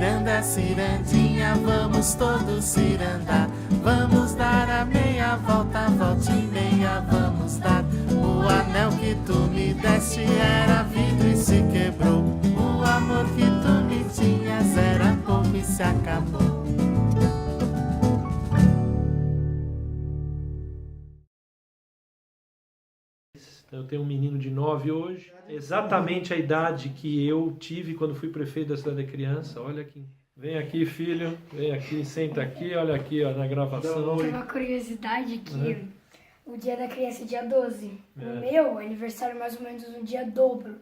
Ciranda, cirandinha, vamos todos cirandar. Vamos dar a meia volta, volta e meia vamos dar. O anel que tu me deste era vidro e se quebrou. O amor que tu me tinhas era pouco e se acabou. Eu tenho um menino de 9 hoje, exatamente a idade que eu tive quando fui prefeito da cidade da criança. Olha aqui. Vem aqui, filho. Vem aqui, senta aqui. Olha aqui, ó, na gravação. Tem uma curiosidade que o dia da criança é dia 12. O meu aniversário é mais ou menos no dia dobro.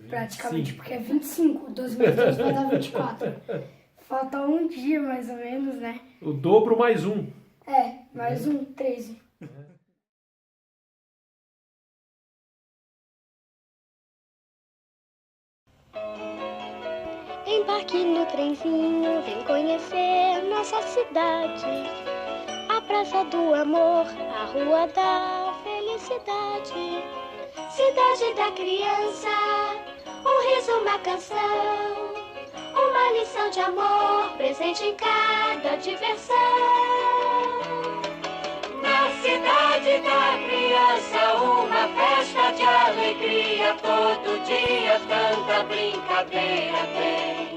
Praticamente, porque é 25. 12 mais 12 vai dar 24. Falta um dia mais ou menos, né? O dobro mais um. Mais um, 13. Embarque no trenzinho, vem conhecer nossa cidade. A Praça do Amor, a Rua da Felicidade. Cidade da criança, um riso, uma canção. Uma lição de amor, presente em cada diversão. Na cidade da criança, uma festa de alegria. Todo dia tanta brincadeira tem.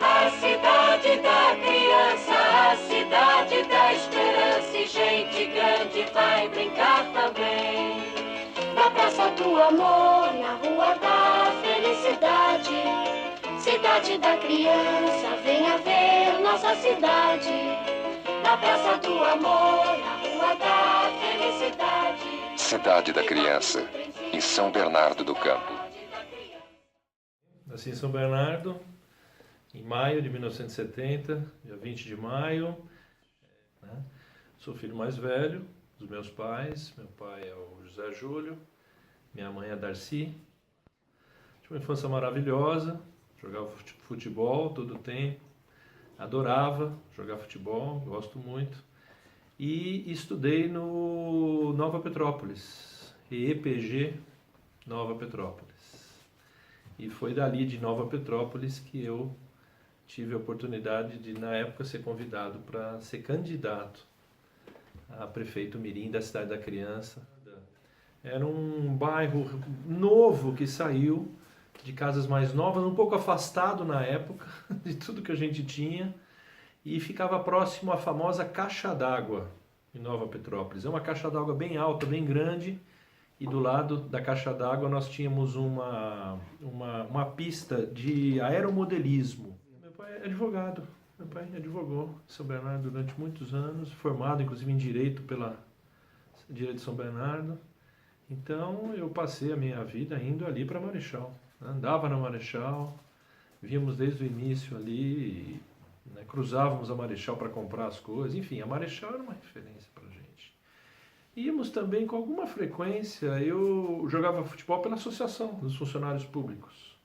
A cidade da criança, a cidade da esperança. E gente grande vai brincar também. Na Praça do Amor, na Rua da Felicidade. Cidade da criança, venha ver nossa cidade. Na Praça do Amor, na Rua da Felicidade. Cidade da Criança, em São Bernardo do Campo. Nasci em São Bernardo, em maio de 1970, dia 20 de maio. Sou filho mais velho dos meus pais. Meu pai é o José Júlio, minha mãe é a Darcy. Tive uma infância maravilhosa, jogava futebol todo o tempo. Adorava jogar futebol, gosto muito. E estudei no Nova Petrópolis, EPG Nova Petrópolis. E foi dali de Nova Petrópolis que eu tive a oportunidade de, na época, ser convidado para ser candidato a prefeito mirim da Cidade da Criança. Era um bairro novo que saiu de casas mais novas, um pouco afastado na época de tudo que a gente tinha, e ficava próximo à famosa Caixa d'Água em Nova Petrópolis. É uma caixa d'água bem alta, bem grande, e do lado da caixa d'água nós tínhamos uma pista de aeromodelismo. Meu pai é advogado, meu pai advogou em São Bernardo durante muitos anos, formado inclusive em Direito pela Direito de São Bernardo. Então eu passei a minha vida indo ali para Marechal. Andava na Marechal, víamos desde o início ali, né, cruzávamos a Marechal para comprar as coisas. Enfim, a Marechal era uma referência para a gente. Íamos também com alguma frequência, eu jogava futebol pela Associação dos Funcionários Públicos.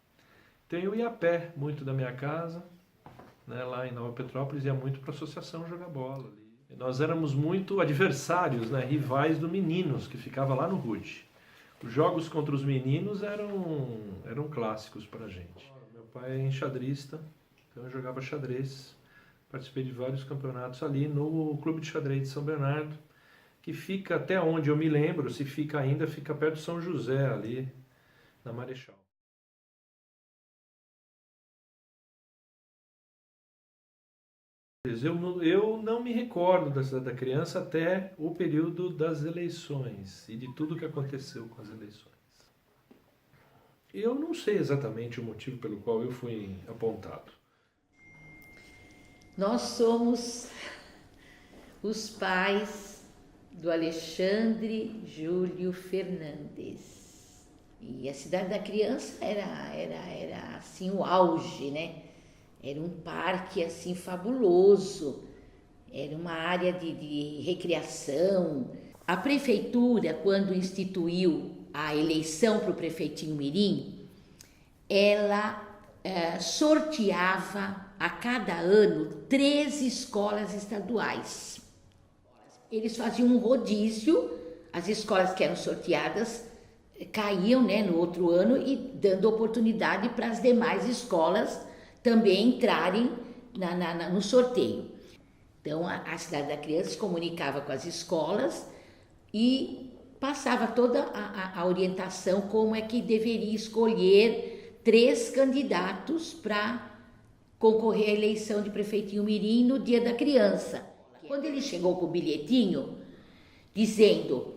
Então eu ia a pé muito da minha casa, né, lá em Nova Petrópolis, ia muito para a associação jogar bola ali. E nós éramos muito adversários, né, rivais do Meninos, que ficava lá no Rude. Os jogos contra os meninos eram clássicos para a gente. Meu pai é enxadrista, então eu jogava xadrez. Participei de vários campeonatos ali no Clube de Xadrez de São Bernardo, que fica, até onde eu me lembro, se fica ainda, fica perto de São José, ali na Marechal. Eu não me recordo da Cidade da Criança até o período das eleições e de tudo que aconteceu com as eleições. Eu não sei exatamente o motivo pelo qual eu fui apontado. Nós somos os pais do Alexandre Júlio Fernandes. E a Cidade da Criança era assim o auge, né? Era um parque assim fabuloso, era uma área de recreação. A prefeitura, quando instituiu a eleição para o prefeitinho mirim, ela sorteava a cada ano 3 escolas estaduais. Eles faziam um rodízio, as escolas que eram sorteadas caíam, né, no outro ano, e dando oportunidade para as demais escolas também entrarem no sorteio. Então, a Cidade da Criança se comunicava com as escolas e passava toda a orientação como é que deveria escolher 3 candidatos para concorrer à eleição de prefeitinho mirim no Dia da Criança. Quando ele chegou com o bilhetinho dizendo,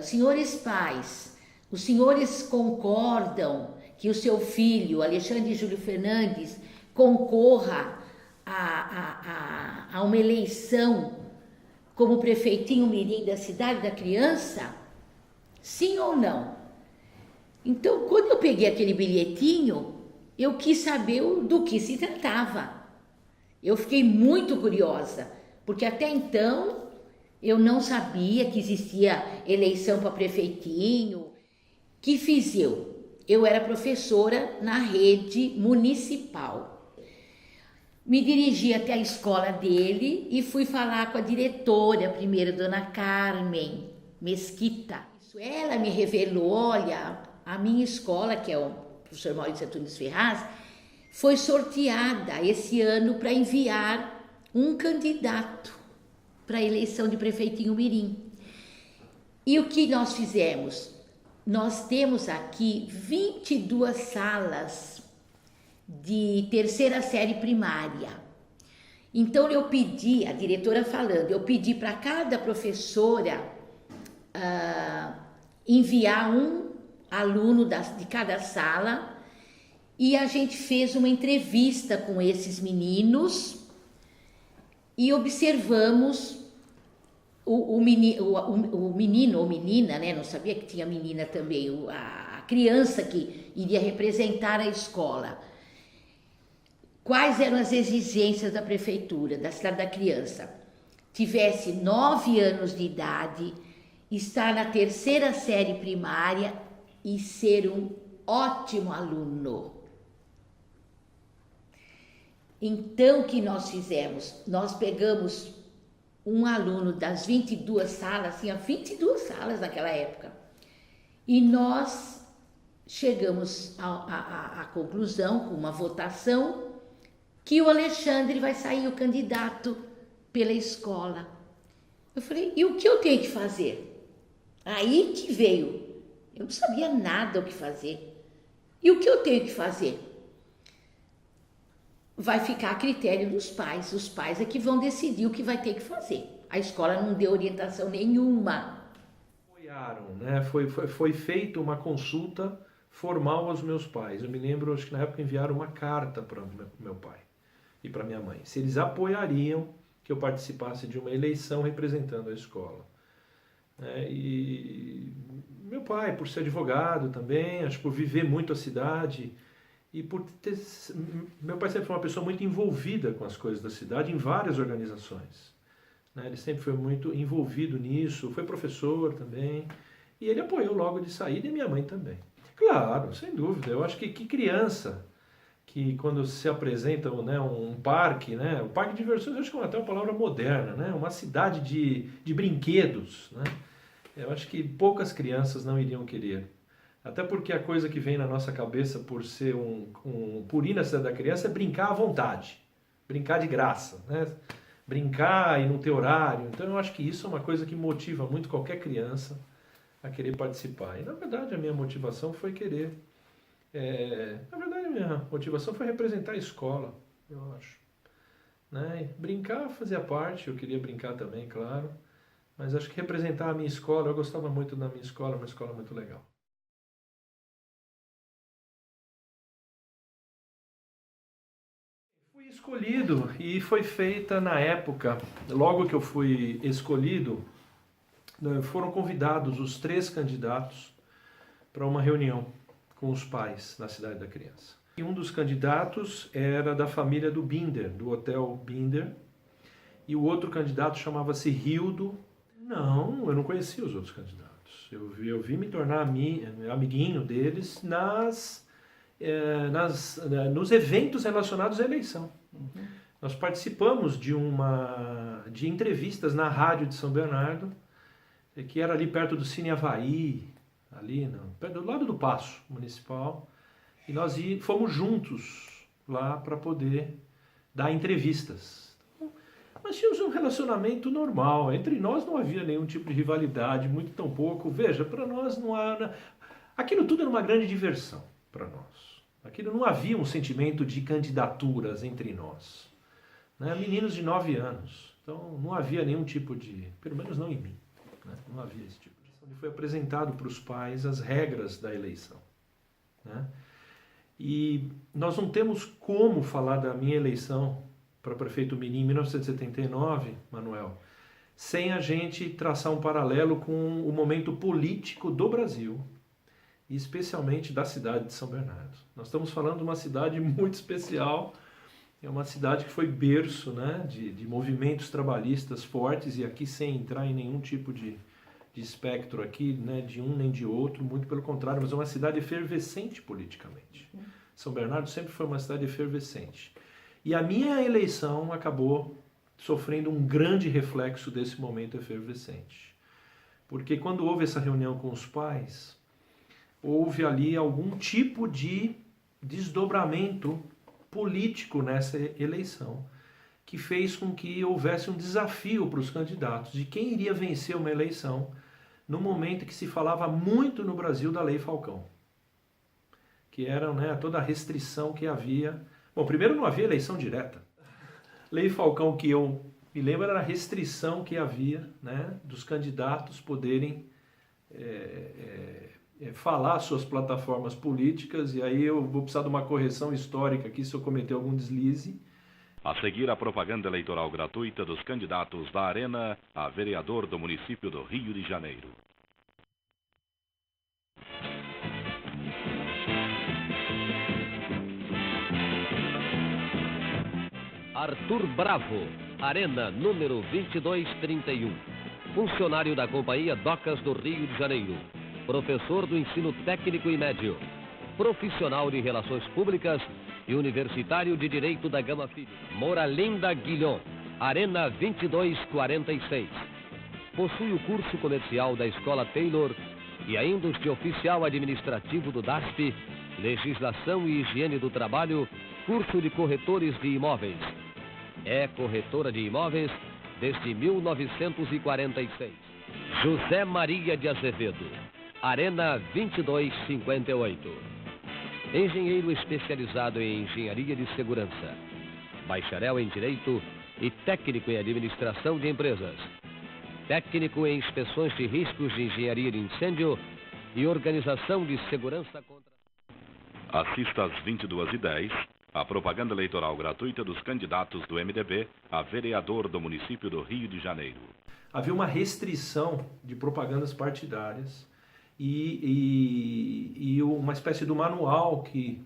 senhores pais, os senhores concordam que o seu filho, Alexandre Júlio Fernandes, concorra a uma eleição como prefeitinho mirim da Cidade da Criança? Sim ou não? Então, quando eu peguei aquele bilhetinho, eu quis saber do que se tratava. Eu fiquei muito curiosa, porque até então eu não sabia que existia eleição para prefeitinho. Que fiz eu? Eu era professora na rede municipal. Me dirigi até a escola dele e fui falar com a diretora, a primeira, dona Carmen Mesquita. Ela me revelou, olha, a minha escola, que é o professor Maurício Antunes Ferraz, foi sorteada esse ano para enviar um candidato para a eleição de prefeitinho mirim. E o que nós fizemos? Nós temos aqui 22 salas de 3ª série primária. Então eu pedi, a diretora falando, eu pedi para cada professora enviar um aluno de cada sala e a gente fez uma entrevista com esses meninos e observamos o menino ou menina, né? Não sabia que tinha menina também, a criança que iria representar a escola. Quais eram as exigências da prefeitura, da Cidade da Criança? Tivesse 9 anos de idade, estar na 3ª série primária e ser um ótimo aluno. Então, o que nós fizemos? Nós pegamos um aluno das 22 salas, tinha 22 salas naquela época, e nós chegamos à conclusão, com uma votação, que o Alexandre vai sair o candidato pela escola. Eu falei, e o que eu tenho que fazer? Aí que veio. Eu não sabia nada o que fazer. E o que eu tenho que fazer? Vai ficar a critério dos pais. Os pais é que vão decidir o que vai ter que fazer. A escola não deu orientação nenhuma. Apoiaram, né? Foi feita uma consulta formal aos meus pais. Eu me lembro, acho que na época enviaram uma carta para meu pai e para minha mãe, se eles apoiariam que eu participasse de uma eleição representando a escola. E meu pai, por ser advogado também, acho por viver muito a cidade e por ter... Meu pai sempre foi uma pessoa muito envolvida com as coisas da cidade em várias organizações. Ele sempre foi muito envolvido nisso, foi professor também, e ele apoiou logo de saída e minha mãe também. Claro, sem dúvida, eu acho que criança... que quando se apresenta um parque, o parque de diversões, eu acho que é até uma palavra moderna, uma cidade de brinquedos, eu acho que poucas crianças não iriam querer. Até porque a coisa que vem na nossa cabeça por ser por ir na Cidade da Criança é brincar à vontade, brincar de graça, brincar e não ter horário. Então eu acho que isso é uma coisa que motiva muito qualquer criança a querer participar. E na verdade a minha motivação foi querer... na verdade, a minha motivação foi representar a escola, eu acho. Brincar fazia parte, eu queria brincar também, claro. Mas acho que representar a minha escola, eu gostava muito da minha escola, uma escola muito legal. Fui escolhido e foi feita na época, logo que eu fui escolhido, foram convidados os 3 candidatos para uma reunião com os pais na Cidade da Criança. E um dos candidatos era da família do Binder, do Hotel Binder, e o outro candidato chamava-se Rildo. Não, eu não conhecia os outros candidatos. Eu vi me tornar amiguinho deles nos eventos relacionados à eleição. Uhum. Nós participamos de entrevistas na rádio de São Bernardo, que era ali perto do Cine Havaí, do lado do Paço Municipal, e nós fomos juntos lá para poder dar entrevistas. Nós tínhamos um relacionamento normal, entre nós não havia nenhum tipo de rivalidade, muito tampouco. Veja, para nós não há... Aquilo tudo era uma grande diversão para nós. Aquilo não havia um sentimento de candidaturas entre nós. Né? Meninos de 9 anos. Então não havia nenhum tipo de... Pelo menos não em mim. Né? Não havia esse tipo de... Onde foi apresentado para os pais as regras da eleição. Né? E nós não temos como falar da minha eleição para prefeito Mirim em 1979, Manuel, sem a gente traçar um paralelo com o momento político do Brasil, e especialmente da cidade de São Bernardo. Nós estamos falando de uma cidade muito especial, é uma cidade que foi berço, né, de movimentos trabalhistas fortes, e aqui sem entrar em nenhum tipo de espectro aqui, né, de um nem de outro, muito pelo contrário, mas é uma cidade efervescente politicamente. São Bernardo sempre foi uma cidade efervescente. E a minha eleição acabou sofrendo um grande reflexo desse momento efervescente. Porque quando houve essa reunião com os pais, houve ali algum tipo de desdobramento político nessa eleição, que fez com que houvesse um desafio para os candidatos de quem iria vencer uma eleição no momento que se falava muito no Brasil da Lei Falcão, que era, né, toda a restrição que havia. Bom, primeiro não havia eleição direta. Lei Falcão, que eu me lembro, era a restrição que havia, né, dos candidatos poderem falar suas plataformas políticas, e aí eu vou precisar de uma correção histórica aqui se eu cometer algum deslize. A seguir, a propaganda eleitoral gratuita dos candidatos da Arena a vereador do município do Rio de Janeiro. Arthur Bravo, Arena número 2231. Funcionário da Companhia Docas do Rio de Janeiro. Professor do ensino técnico e médio. Profissional de Relações Públicas e Universitário de Direito da Gama Filho. Moralinda Guilhom, Arena 2246. Possui o curso comercial da Escola Taylor e ainda os de oficial administrativo do DASP, Legislação e Higiene do Trabalho, curso de corretores de imóveis. É corretora de imóveis desde 1946. José Maria de Azevedo, Arena 2258. Engenheiro especializado em engenharia de segurança, bacharel em direito e técnico em administração de empresas, técnico em inspeções de riscos de engenharia de incêndio e organização de segurança contra... Assista às 22h10 a propaganda eleitoral gratuita dos candidatos do MDB a vereador do município do Rio de Janeiro. Havia uma restrição de propagandas partidárias e uma espécie de manual que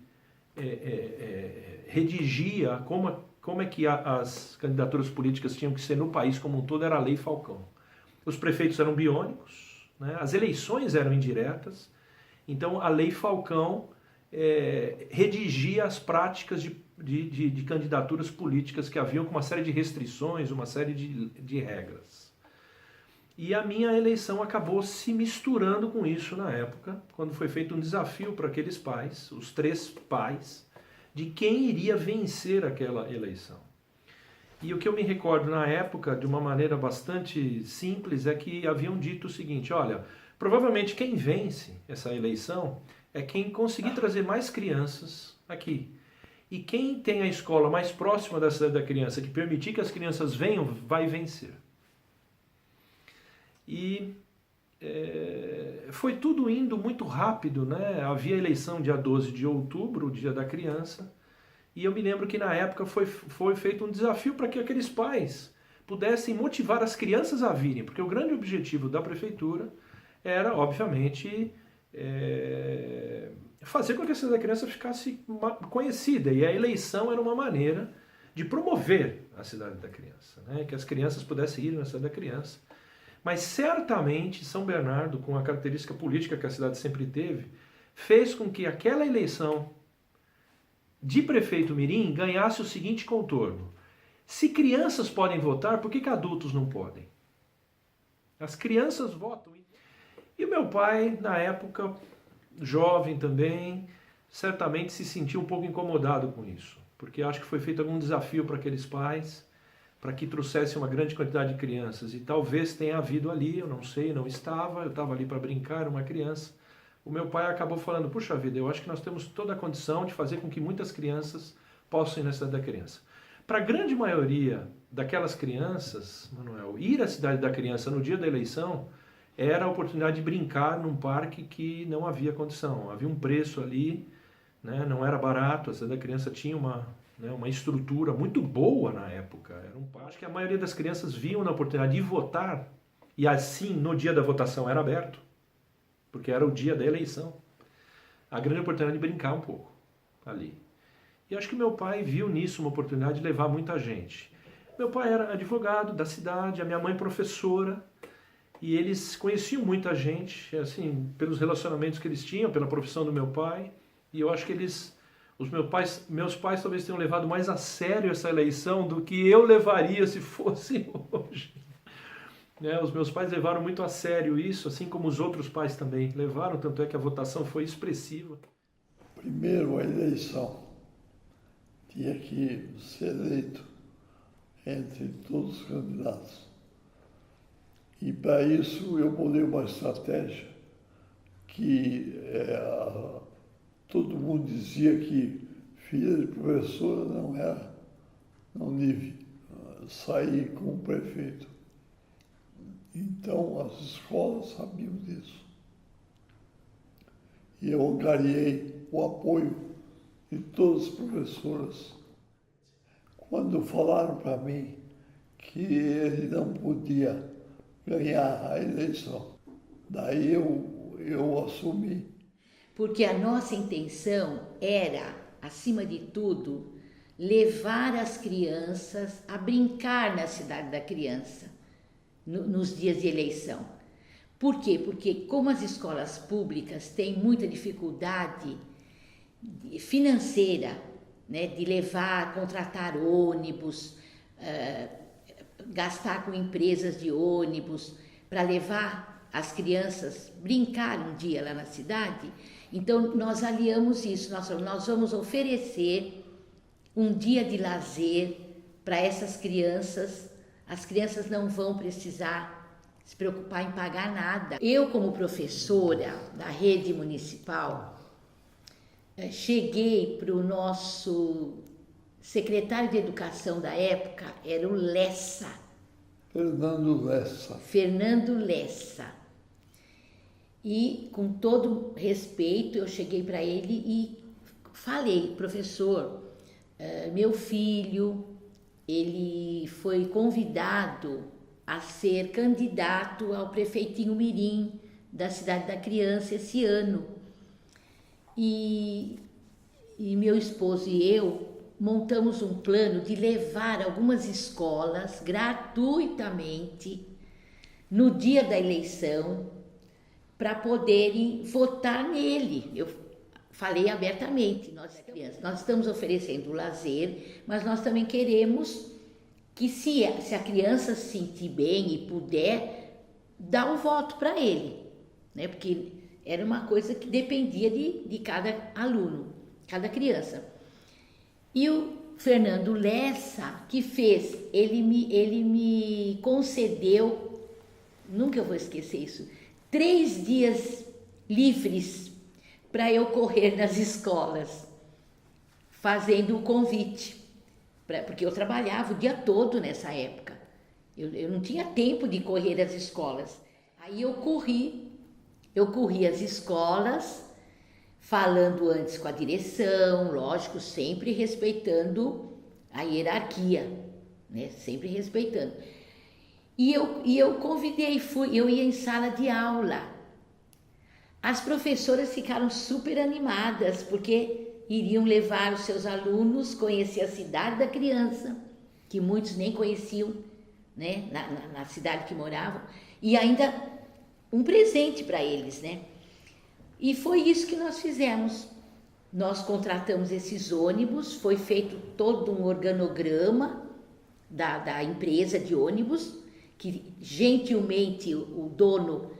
redigia como é que as candidaturas políticas tinham que ser no país como um todo, era a Lei Falcão. Os prefeitos eram biônicos, né? As eleições eram indiretas, então a Lei Falcão redigia as práticas de candidaturas políticas que haviam com uma série de restrições, uma série de regras. E a minha eleição acabou se misturando com isso na época, quando foi feito um desafio para aqueles pais, os 3 pais, de quem iria vencer aquela eleição. E o que eu me recordo na época, de uma maneira bastante simples, é que haviam dito o seguinte: olha, provavelmente quem vence essa eleição é quem conseguir trazer mais crianças aqui. E quem tem a escola mais próxima da cidade da criança, que permitir que as crianças venham, vai vencer. E foi tudo indo muito rápido, né? Havia eleição dia 12 de outubro, o dia da criança, e eu me lembro que na época foi feito um desafio para que aqueles pais pudessem motivar as crianças a virem, porque o grande objetivo da prefeitura era, obviamente, fazer com que a cidade da criança ficasse conhecida, e a eleição era uma maneira de promover a cidade da criança, né? Que as crianças pudessem ir na cidade da criança. Mas certamente São Bernardo, com a característica política que a cidade sempre teve, fez com que aquela eleição de prefeito Mirim ganhasse o seguinte contorno: se crianças podem votar, por que adultos não podem? As crianças votam. E o meu pai, na época, jovem também, certamente se sentiu um pouco incomodado com isso. porque acho que foi feito algum desafio para aqueles pais, para que trouxesse uma grande quantidade de crianças. E talvez tenha havido ali, eu não sei, não estava, eu estava ali para brincar, era uma criança. O meu pai acabou falando, puxa vida, eu acho que nós temos toda a condição de fazer com que muitas crianças possam ir na Cidade da Criança. Para a grande maioria daquelas crianças, Manuel, ir à Cidade da Criança no dia da eleição era a oportunidade de brincar num parque que não havia condição. Havia um preço ali, né, não era barato, a Cidade da Criança tinha uma estrutura muito boa na época. Acho que a maioria das crianças viam na oportunidade de votar, e assim, no dia da votação era aberto, porque era o dia da eleição. A grande oportunidade de brincar um pouco ali. E acho que meu pai viu nisso uma oportunidade de levar muita gente. Meu pai era advogado da cidade, a minha mãe professora, e eles conheciam muita gente, assim, pelos relacionamentos que eles tinham, pela profissão do meu pai, e eu acho que meus pais talvez tenham levado mais a sério essa eleição do que eu levaria se fosse hoje. Né? Os meus pais levaram muito a sério isso, assim como os outros pais também levaram, tanto é que a votação foi expressiva. Primeiro, a eleição tinha que ser eleito entre todos os candidatos. E para isso eu bolei uma estratégia que todo mundo dizia que filha de professora não deve sair com o prefeito. Então as escolas sabiam disso. E eu angariei o apoio de todas as professoras. Quando falaram para mim que ele não podia ganhar a eleição, daí eu assumi. Porque a nossa intenção era, acima de tudo, levar as crianças a brincar na Cidade da Criança, nos dias de eleição. Por quê? Porque como as escolas públicas têm muita dificuldade financeira, né, de contratar ônibus, gastar com empresas de ônibus, para levar as crianças brincar um dia lá na cidade. Então, nós aliamos isso, nós vamos oferecer um dia de lazer para essas crianças. As crianças não vão precisar se preocupar em pagar nada. Eu, como professora da rede municipal, cheguei para o nosso secretário de educação da época, era o Lessa. Fernando Lessa. E, com todo respeito, eu cheguei para ele e falei, professor, meu filho, ele foi convidado a ser candidato ao prefeitinho mirim da Cidade da Criança esse ano. E meu esposo e eu montamos um plano de levar algumas escolas gratuitamente no dia da eleição para poderem votar nele. Eu falei abertamente, nós estamos oferecendo lazer, mas nós também queremos que se a criança se sentir bem e puder, dar um voto para ele, né? Porque era uma coisa que dependia de cada aluno, cada criança. E o Fernando Lessa, que fez, ele me concedeu, nunca vou esquecer isso, 3 dias livres para eu correr nas escolas, fazendo o convite, porque eu trabalhava o dia todo nessa época, eu não tinha tempo de correr as escolas. Aí eu corri as escolas, falando antes com a direção, lógico, sempre respeitando a hierarquia, né? Sempre respeitando. E eu convidei, eu ia em sala de aula. As professoras ficaram super animadas, porque iriam levar os seus alunos conhecer a Cidade da Criança, que muitos nem conheciam, né? Na cidade que moravam, e ainda um presente para eles, né? E foi isso que nós fizemos. Nós contratamos esses ônibus, foi feito todo um organograma da empresa de ônibus, que gentilmente o dono...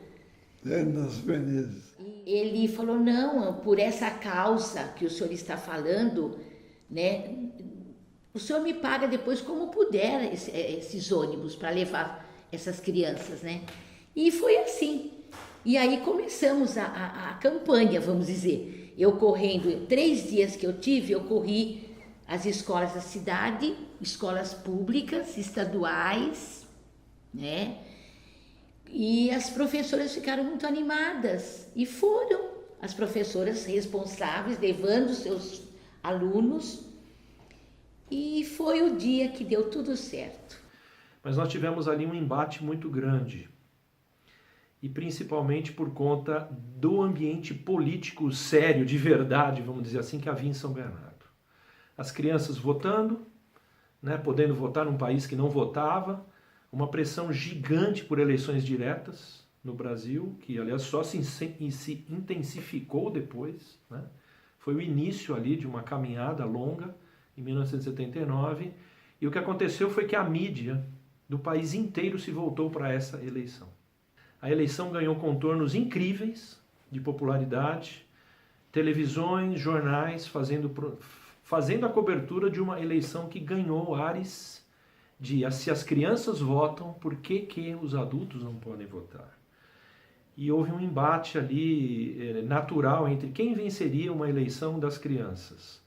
Ele falou, não, por essa causa que o senhor está falando, né, o senhor me paga depois como puder esses ônibus para levar essas crianças, né? E foi assim. E aí começamos a campanha, vamos dizer. Eu correndo, 3 dias que eu tive, eu corri as escolas da cidade, escolas públicas, estaduais, né? E as professoras ficaram muito animadas. E foram as professoras responsáveis, levando seus alunos. E foi o dia que deu tudo certo. Mas nós tivemos ali um embate muito grande. E principalmente por conta do ambiente político sério, de verdade, vamos dizer assim, que havia em São Bernardo. As crianças votando, né, podendo votar num país que não votava, uma pressão gigante por eleições diretas no Brasil, que aliás só se intensificou depois, né? Foi o início ali de uma caminhada longa, em 1979, e o que aconteceu foi que a mídia do país inteiro se voltou para essa eleição. A eleição ganhou contornos incríveis de popularidade, televisões, jornais fazendo a cobertura de uma eleição que ganhou ares de se as crianças votam, por que os adultos não podem votar? E houve um embate ali natural entre quem venceria uma eleição das crianças,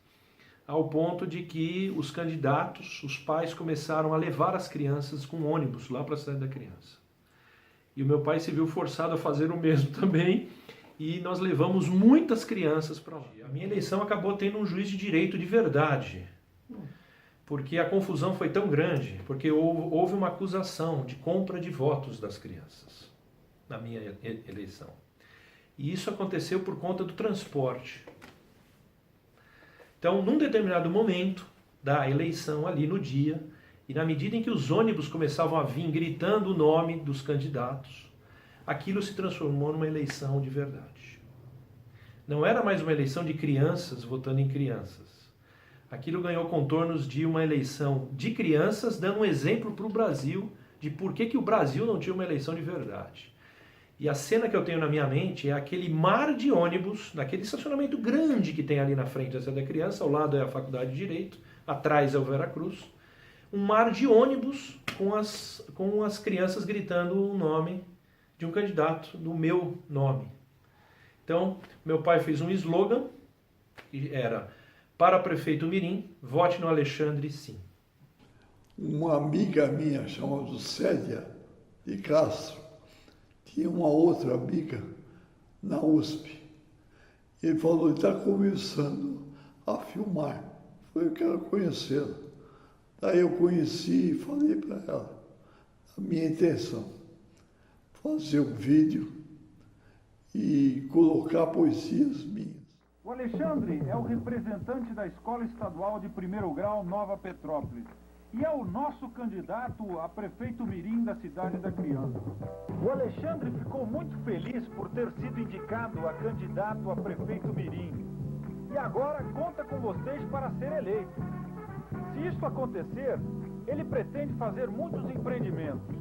ao ponto de que os candidatos, os pais começaram a levar as crianças com ônibus lá para a cidade da criança. E o meu pai se viu forçado a fazer o mesmo também, e nós levamos muitas crianças para lá. A minha eleição acabou tendo um juiz de direito de verdade, porque a confusão foi tão grande, porque houve uma acusação de compra de votos das crianças na minha eleição. E isso aconteceu por conta do transporte. Então, num determinado momento da eleição, ali no dia, e na medida em que os ônibus começavam a vir gritando o nome dos candidatos, aquilo se transformou numa eleição de verdade. Não era mais uma eleição de crianças votando em crianças. Aquilo ganhou contornos de uma eleição de crianças, dando um exemplo para o Brasil de por que o Brasil não tinha uma eleição de verdade. E a cena que eu tenho na minha mente é aquele mar de ônibus, naquele estacionamento grande que tem ali na frente da sede da criança, ao lado é a Faculdade de Direito, atrás é o Veracruz, um mar de ônibus com as crianças gritando o nome de um candidato, do meu nome. Então, meu pai fez um slogan, que era: para prefeito Mirim, vote no Alexandre sim. Uma amiga minha, chamada Célia de Castro, tinha uma outra amiga na USP. Ele falou, ele está começando a filmar. Eu quero conhecê-la. Daí eu conheci e falei para ela a minha intenção: fazer um vídeo e colocar poesias minhas. O Alexandre é o representante da Escola Estadual de Primeiro Grau Nova Petrópolis e é o nosso candidato a prefeito mirim da cidade da criança. O Alexandre ficou muito feliz por ter sido indicado a candidato a prefeito mirim e agora conta com vocês para ser eleito. Se isso acontecer, ele pretende fazer muitos empreendimentos.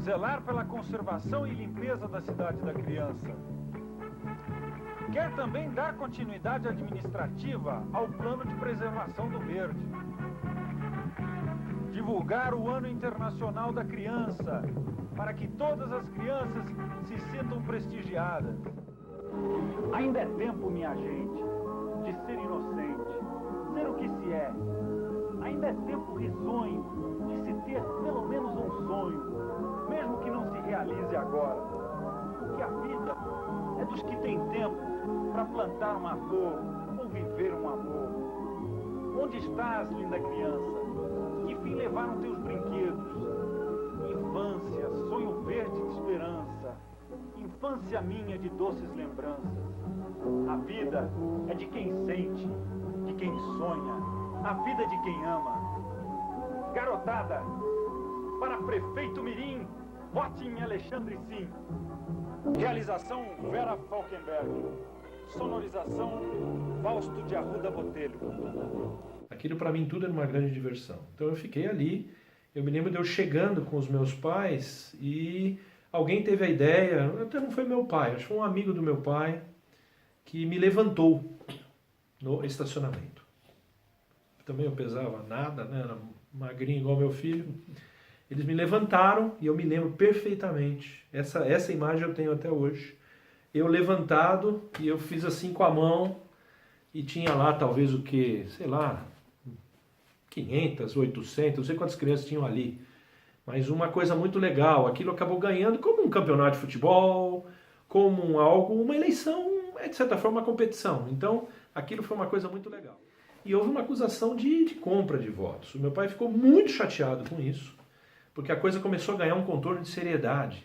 Zelar pela conservação e limpeza da cidade da criança. Quer também dar continuidade administrativa ao plano de preservação do verde. Divulgar o Ano Internacional da Criança, para que todas as crianças se sintam prestigiadas. Ainda é tempo, minha gente, de ser inocente, ser o que se é. Ainda é tempo risonho de se ter pelo menos um sonho, mesmo que não se realize agora. Porque a vida é dos que têm tempo para plantar uma flor ou viver um amor. Onde estás, linda criança? Que fim levaram teus brinquedos? Infância, sonho verde de esperança. Infância minha de doces lembranças. A vida é de quem sente, de quem sonha. A vida é de quem ama. Garotada, para prefeito mirim, vote em Alexandre sim. Realização Vera Falkenberg. Sonorização Fausto de Arruda Botelho. Aquilo para mim tudo era uma grande diversão. Então eu fiquei ali, eu me lembro de eu chegando com os meus pais e alguém teve a ideia, até não foi meu pai, acho que foi um amigo do meu pai, que me levantou no estacionamento. também eu pesava nada, né? Era magrinho igual meu filho. Eles me levantaram e eu me lembro perfeitamente. Essa imagem eu tenho até hoje. Eu levantado e eu fiz assim com a mão e tinha lá talvez o que, sei lá, 500, 800, não sei quantas crianças tinham ali. Mas uma coisa muito legal, aquilo acabou ganhando como um campeonato de futebol, como uma eleição, de certa forma uma competição. Então aquilo foi uma coisa muito legal. E houve uma acusação de compra de votos. O meu pai ficou muito chateado com isso, porque a coisa começou a ganhar um contorno de seriedade.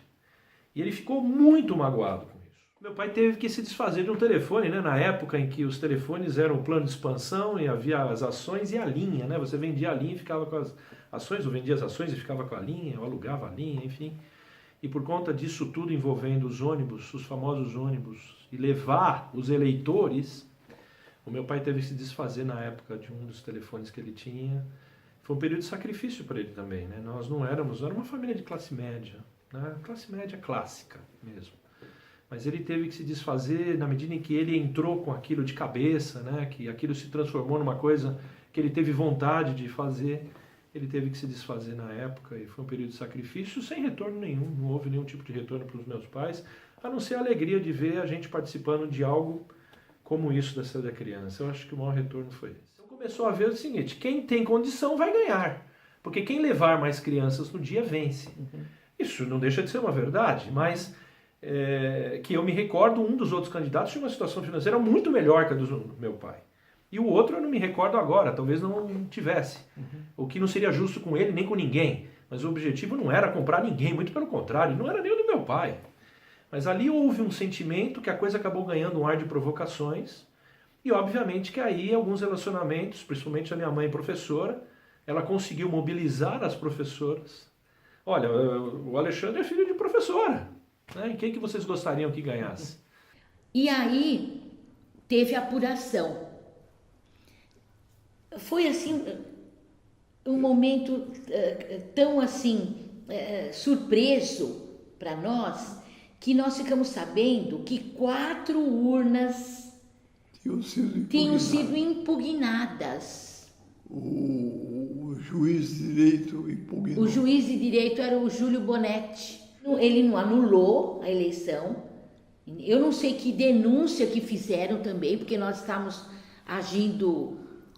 E ele ficou muito magoado com isso. Meu pai teve que se desfazer de um telefone, né? Na época em que os telefones eram um plano de expansão e havia as ações e a linha, né? Você vendia a linha e ficava com as ações, ou vendia as ações e ficava com a linha, ou alugava a linha, enfim. E por conta disso tudo envolvendo os ônibus, os famosos ônibus, e levar os eleitores, o meu pai teve que se desfazer na época de um dos telefones que ele tinha. Foi um período de sacrifício para ele também, né? Nós não éramos, era uma família de classe média, né? Classe média clássica mesmo. Mas ele teve que se desfazer na medida em que ele entrou com aquilo de cabeça, né? Que aquilo se transformou numa coisa que ele teve vontade de fazer. Ele teve que se desfazer na época e foi um período de sacrifício sem retorno nenhum. Não houve nenhum tipo de retorno para os meus pais, a não ser a alegria de ver a gente participando de algo como isso da Cidade da Criança. Eu acho que o maior retorno foi esse. Então começou a ver o seguinte, quem tem condição vai ganhar, porque quem levar mais crianças no dia vence. Isso não deixa de ser uma verdade, mas que eu me recordo, um dos outros candidatos tinha uma situação financeira muito melhor que a do meu pai. E o outro eu não me recordo agora, talvez não tivesse. O que não seria justo com ele, nem com ninguém. Mas o objetivo não era comprar ninguém, muito pelo contrário, não era nem o do meu pai. Mas ali houve um sentimento que a coisa acabou ganhando um ar de provocações. E obviamente que aí alguns relacionamentos, principalmente a minha mãe professora, ela conseguiu mobilizar as professoras. Olha, o Alexandre é filho de professora, né? Em quem que vocês gostariam que ganhasse? E aí teve apuração. Foi assim, um momento tão assim, surpreso para nós, que nós ficamos sabendo que 4 urnas tinham sido impugnadas. O juiz de direito impugnou. O juiz de direito era o Júlio Bonetti. Ele não anulou a eleição. Eu não sei que denúncia que fizeram também, porque nós estávamos agindo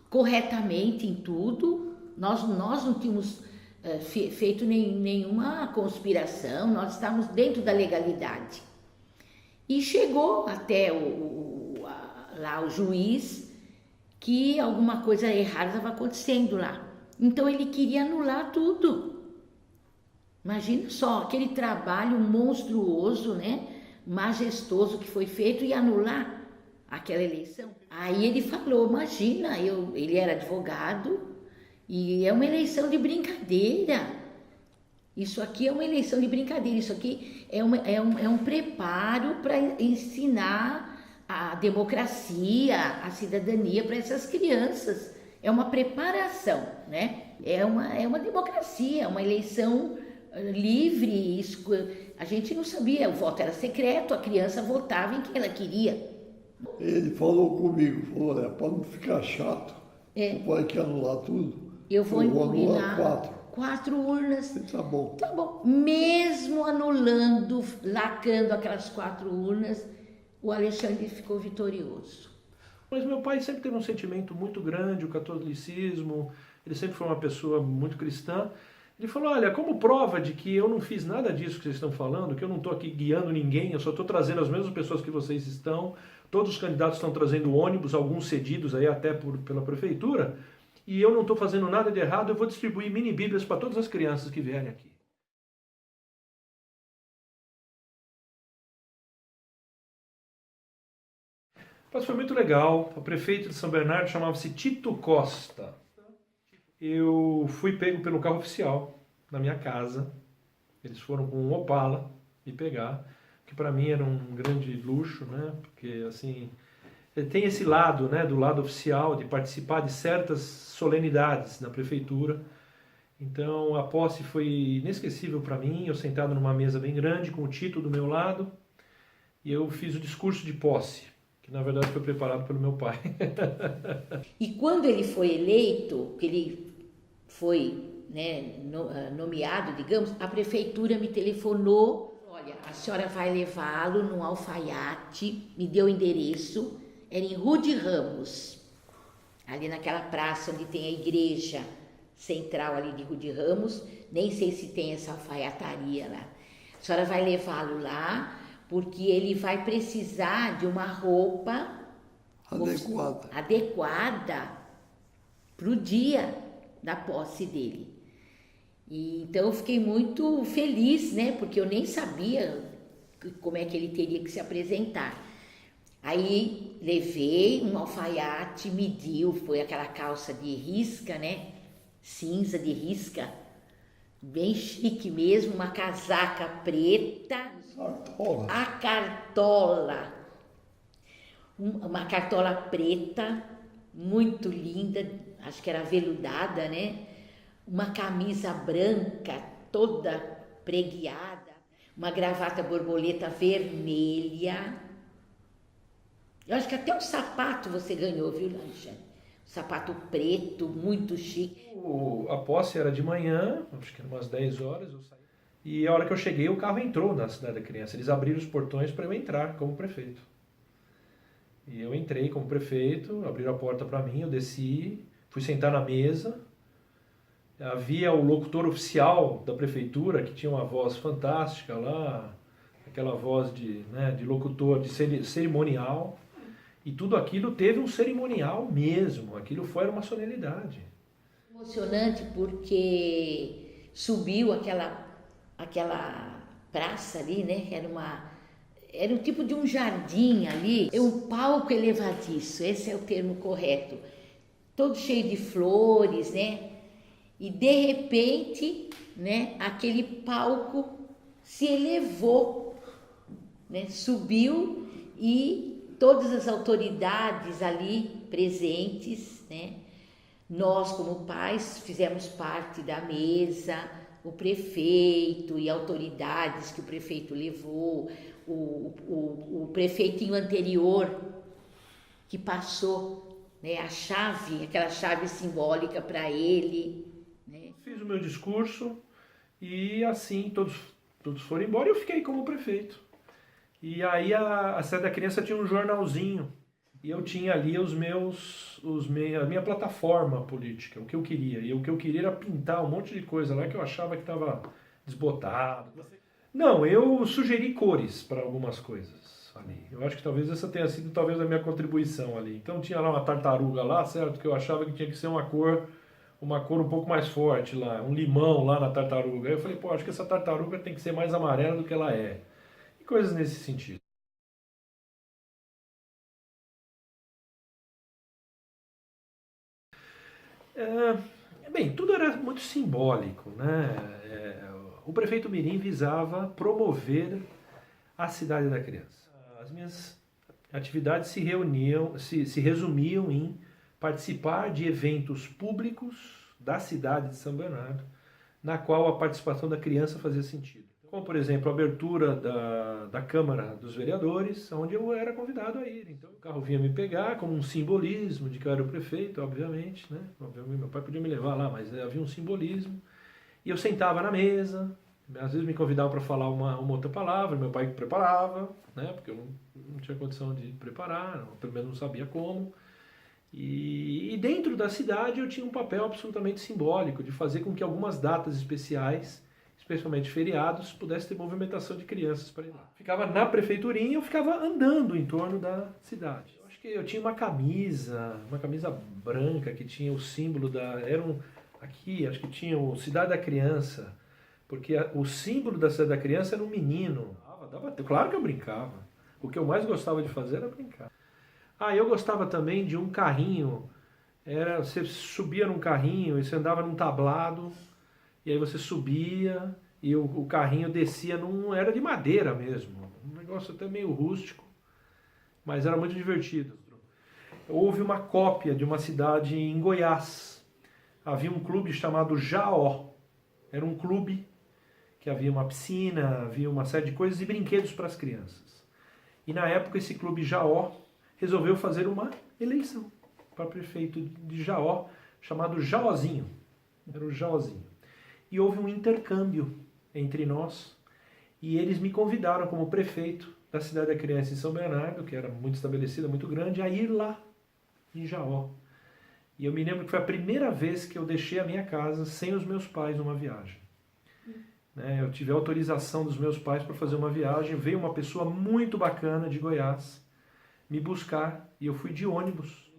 corretamente em tudo. Nós não tínhamos feito nenhuma conspiração, nós estávamos dentro da legalidade. E chegou até lá o juiz que alguma coisa errada estava acontecendo lá. Então ele queria anular tudo. Imagina só, aquele trabalho monstruoso, né, majestoso que foi feito e anular aquela eleição. Aí ele falou, imagina, ele era advogado, e é uma eleição de brincadeira. Isso aqui é uma eleição de brincadeira. Isso aqui é um preparo para ensinar a democracia, a cidadania para essas crianças. É uma preparação, né? É uma democracia, é uma eleição livre. A gente não sabia, o voto era secreto, a criança votava em quem ela queria. Ele falou comigo, falou, olha, para não ficar chato, você pode que anular tudo. Eu vou impugnar 4 urnas. Tá bom. Tá bom. Mesmo anulando, lacrando aquelas 4 urnas, o Alexandre ficou vitorioso. Mas meu pai sempre teve um sentimento muito grande, o catolicismo, ele sempre foi uma pessoa muito cristã. Ele falou, olha, como prova de que eu não fiz nada disso que vocês estão falando, que eu não estou aqui guiando ninguém, eu só estou trazendo as mesmas pessoas que vocês estão, todos os candidatos estão trazendo ônibus, alguns cedidos aí até pela prefeitura, e eu não estou fazendo nada de errado, eu vou distribuir mini-bíblias para todas as crianças que vierem aqui. Mas foi muito legal. O prefeito de São Bernardo chamava-se Tito Costa. Eu fui pego pelo carro oficial na minha casa. Eles foram com um Opala me pegar, que para mim era um grande luxo, né? Porque assim, tem esse lado, né, do lado oficial, de participar de certas solenidades na prefeitura. Então a posse foi inesquecível para mim, eu sentado numa mesa bem grande, com o Tito do meu lado, e eu fiz o discurso de posse, que na verdade foi preparado pelo meu pai. E quando ele foi eleito, que ele foi, né, nomeado, digamos, a prefeitura me telefonou: olha, a senhora vai levá-lo num alfaiate, me deu o endereço, era em Rua de Ramos, ali naquela praça onde tem a igreja central ali de Rua de Ramos, nem sei se tem essa alfaiataria lá. A senhora vai levá-lo lá, porque ele vai precisar de uma roupa adequada para o dia da posse dele. E então eu fiquei muito feliz, né? Porque eu nem sabia como é que ele teria que se apresentar. Aí levei um alfaiate, mediu, foi aquela calça de risca, né? Cinza de risca, bem chique mesmo, uma casaca preta, a cartola, uma cartola preta, muito linda, acho que era veludada, né? Uma camisa branca, toda preguiada, uma gravata borboleta vermelha. Eu acho que até um sapato você ganhou, viu, Alexandre? Um sapato preto, muito chique. A posse era de manhã, acho que eram umas 10 horas, eu saí. E a hora que eu cheguei, o carro entrou na Cidade da Criança. Eles abriram os portões para eu entrar como prefeito. E eu entrei como prefeito, abriram a porta para mim, eu desci, fui sentar na mesa. Havia o locutor oficial da prefeitura, que tinha uma voz fantástica lá, aquela voz de locutor, de cerimonial. E tudo aquilo teve um cerimonial mesmo, aquilo era uma solenidade. Emocionante porque subiu aquela praça ali, né? Era um tipo de um jardim ali, um palco elevadiço, esse é o termo correto, todo cheio de flores, né? E de repente, né, aquele palco se elevou, né? Subiu e todas as autoridades ali presentes, né? Nós como pais fizemos parte da mesa, o prefeito e autoridades que o prefeito levou, o prefeitinho anterior que passou, né, a chave, aquela chave simbólica para ele. Né? Fiz o meu discurso e assim todos foram embora e eu fiquei como prefeito. E aí a Sede da Criança tinha um jornalzinho e eu tinha ali a minha plataforma política, o que eu queria. E o que eu queria era pintar um monte de coisa lá que eu achava que estava desbotado. Não, eu sugeri cores para algumas coisas ali. Eu acho que talvez essa tenha sido a minha contribuição ali. Então tinha lá uma tartaruga lá, certo? Que eu achava que tinha que ser uma cor um pouco mais forte lá, um limão lá na tartaruga. Aí eu falei, acho que essa tartaruga tem que ser mais amarela do que ela é. E coisas nesse sentido. Bem, tudo era muito simbólico, né? O prefeito Mirim visava promover a Cidade da Criança. As minhas atividades se resumiam em participar de eventos públicos da cidade de São Bernardo, na qual a participação da criança fazia sentido. Como, por exemplo, a abertura da Câmara dos Vereadores, onde eu era convidado a ir. Então o carro vinha me pegar como um simbolismo de que eu era o prefeito, obviamente, né? Obviamente, meu pai podia me levar lá, mas havia um simbolismo. E eu sentava na mesa, às vezes me convidavam para falar uma outra palavra, meu pai preparava, né? Porque eu não tinha condição de preparar, pelo menos não sabia como. E dentro da cidade eu tinha um papel absolutamente simbólico de fazer com que algumas datas especiais, especialmente feriados, pudesse ter movimentação de crianças para ir lá. Ficava na prefeiturinha, eu ficava andando em torno da cidade. Eu acho que eu tinha uma camisa branca que tinha o símbolo aqui, acho que tinha o Cidade da Criança, porque o símbolo da Cidade da Criança era um menino. Claro que eu brincava. O que eu mais gostava de fazer era brincar. Eu gostava também de um carrinho. Você subia num carrinho e você andava num tablado, e aí você subia e o carrinho descia era de madeira mesmo. Um negócio até meio rústico, mas era muito divertido. Houve uma cópia de uma cidade em Goiás. Havia um clube chamado Jaó. Era um clube que havia uma piscina, havia uma série de coisas e brinquedos para as crianças. E na época esse clube Jaó resolveu fazer uma eleição para prefeito de Jaó, chamado Jaózinho. Era o Jaózinho. E houve um intercâmbio entre nós, e eles me convidaram como prefeito da Cidade da Criança em São Bernardo, que era muito estabelecida, muito grande, a ir lá, em Jaó. E eu me lembro que foi a primeira vez que eu deixei a minha casa sem os meus pais numa viagem. Eu tive a autorização dos meus pais para fazer uma viagem, veio uma pessoa muito bacana de Goiás me buscar, e eu fui de ônibus,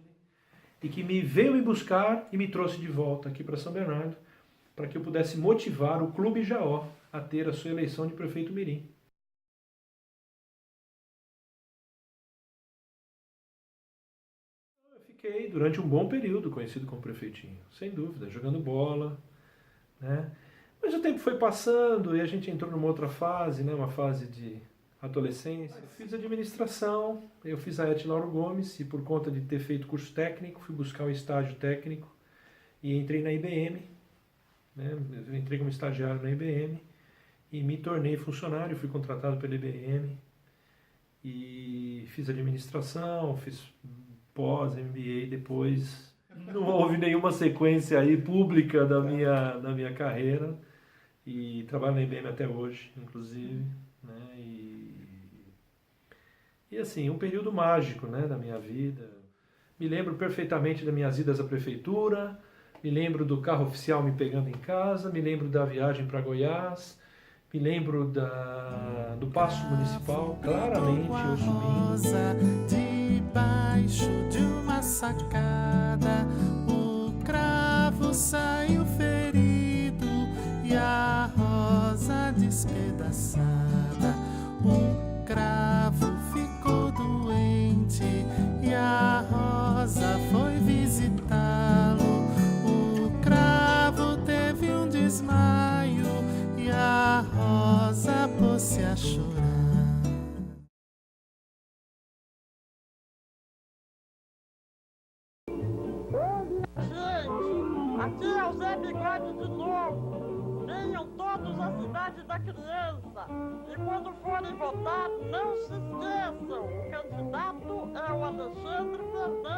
e que veio me buscar e me trouxe de volta aqui para São Bernardo, para que eu pudesse motivar o Clube Jaó a ter a sua eleição de prefeito mirim. Eu fiquei durante um bom período conhecido como prefeitinho, sem dúvida, jogando bola, né? Mas o tempo foi passando e a gente entrou numa outra fase, né? Uma fase de adolescência. Eu fiz administração, eu fiz a ET Lauro Gomes, e por conta de ter feito curso técnico, fui buscar o estágio técnico e entrei na IBM, né? Eu entrei como estagiário na IBM e me tornei funcionário, fui contratado pela IBM e fiz administração, fiz pós-MBA depois. Não houve nenhuma sequência aí pública da minha carreira, e trabalho na IBM até hoje, inclusive, né? E assim, um período mágico, né, da minha vida. Me lembro perfeitamente das minhas idas à prefeitura, me lembro do carro oficial me pegando em casa, me lembro da viagem para Goiás, me lembro do Paço Municipal, claramente eu subindo. Debaixo de uma sacada, o cravo saiu ferido e a rosa despedaçada. O cravo ficou doente e a rosa foi visitá-lo. O cravo teve um desmaio e a rosa pôs-se a chorar. Aqui é o Zé Bigode de novo. Venham todos à Cidade da Criança. E quando forem votar, não se esqueçam, o candidato é o Alexandre Fernandes.